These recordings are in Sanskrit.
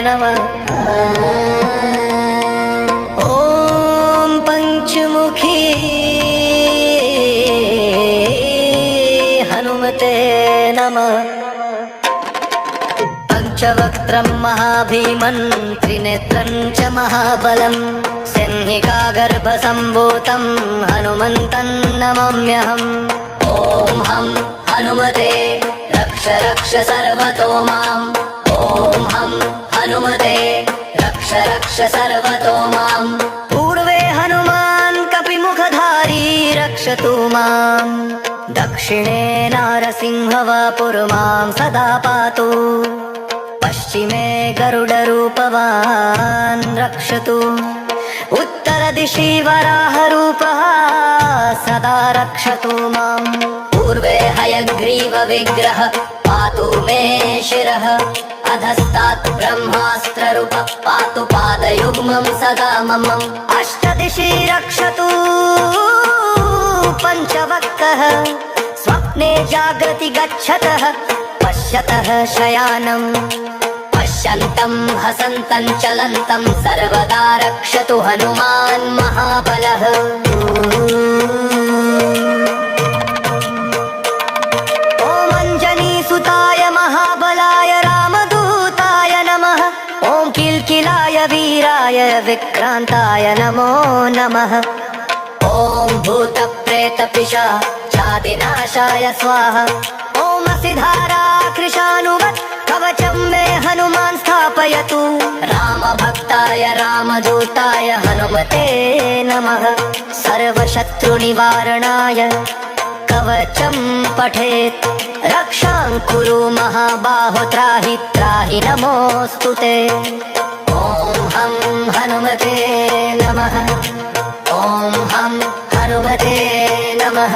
नमः। ॐ पञ्चमुखी हनुमते नमः। पंचवक्त्रं महाभीमन् त्रिनेत्रं च महाबलं सिंहिकागर्भसम्भूतं हनुमन्तं नमाम्यहम्। ॐ हं हनुमते रक्ष रक्ष सर्वतो माम्। ॐ हं हनुमते रक्ष रक्ष सर्वतो माम्। पूर्वे हनुमान् कपिमुखधारी रक्षतु माम्। दक्षिणे नारसिंहवपुर्मां सदा पातु। पश्चिमे गरुडरूपवान् रक्षतु। उत्तरदिशि वराहरूपः सदा रक्षतु माम्। पूर्वे हयग्रीवविग्रह पातु मे शिरः। अधस्तात् ब्रह्मास्त्ररूपः पातु पादयुग्मं सदा मम। अष्टदिशि रक्षतु पञ्चवक्त्रः। स्वप्ने जागृति गच्छतः पश्यतः शयानम्। पश्यन्तं हसन्तं चलन्तं सर्वदा रक्षतु हनुमान् महाबलः। ॐ अञ्जनीसुताय महाबलाय रामदूताय नमः। ॐ किल्किलाय वीराय विक्रान्ताय नमो नमः। ॐ भूतप्रेतपिशाचादिनाशाय स्वाहा। ॐ असिधारा कृशानुवत् कवचं मे हनुमान् स्थापयतु। रामभक्ताय रामदूताय हनुमते नमः। सर्वशत्रुनिवारणाय कवचं पठेत्। रक्षां कुरु महाबाहो त्राहि त्राहि नमोऽस्तु ते। ॐ हं हनुमते नमः। ॐ हं हनुमते नमः।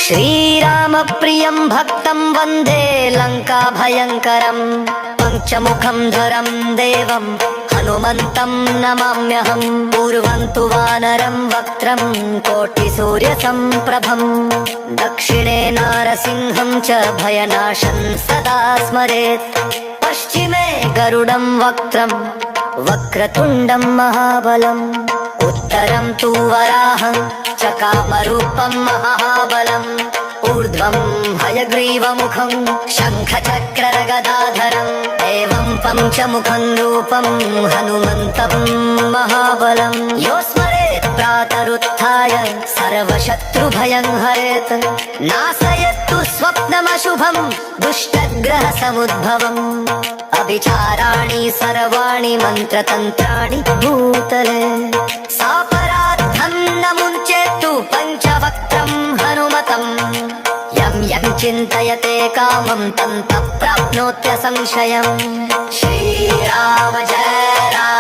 श्रीरामप्रियं भक्तं वन्दे लङ्काभयङ्करम्। पञ्चमुखं धरं देवं हनुमन्तं नमाम्यहम्। पूर्वं तु वानरं वक्त्रं कोटिसूर्यसम्प्रभम्। दक्षिणे नारसिंहं च भयनाशं सदा स्मरेत्। पश्चिमे गरुडं वक्त्रं वक्रतुण्डं महाबलम्। उत्तरं तु वराहं च कामरूपं महाबलम्। ऊर्ध्वं हयग्रीवमुखं शङ्खचक्रगदाधरम्। एवं पञ्चमुखं रूपं हनुमन्तं महाबलम्। यो स्मरेत् प्रातरुत्थाय सर्वशत्रुभयं हरेत्। नाशयत्तु स्वप्नमशुभं दुष्टग्रहसमुद्भवम्। अभिचाराणि सर्वाणि मन्त्रतन्त्राणि भूतले। सापराद्धं न मुञ्चेत्तु पञ्चवक्त्रं हनुमतम्। यं यं चिन्तयते कामं तं तं प्राप्नोत्यसंशयम्। श्रीराम जय राम।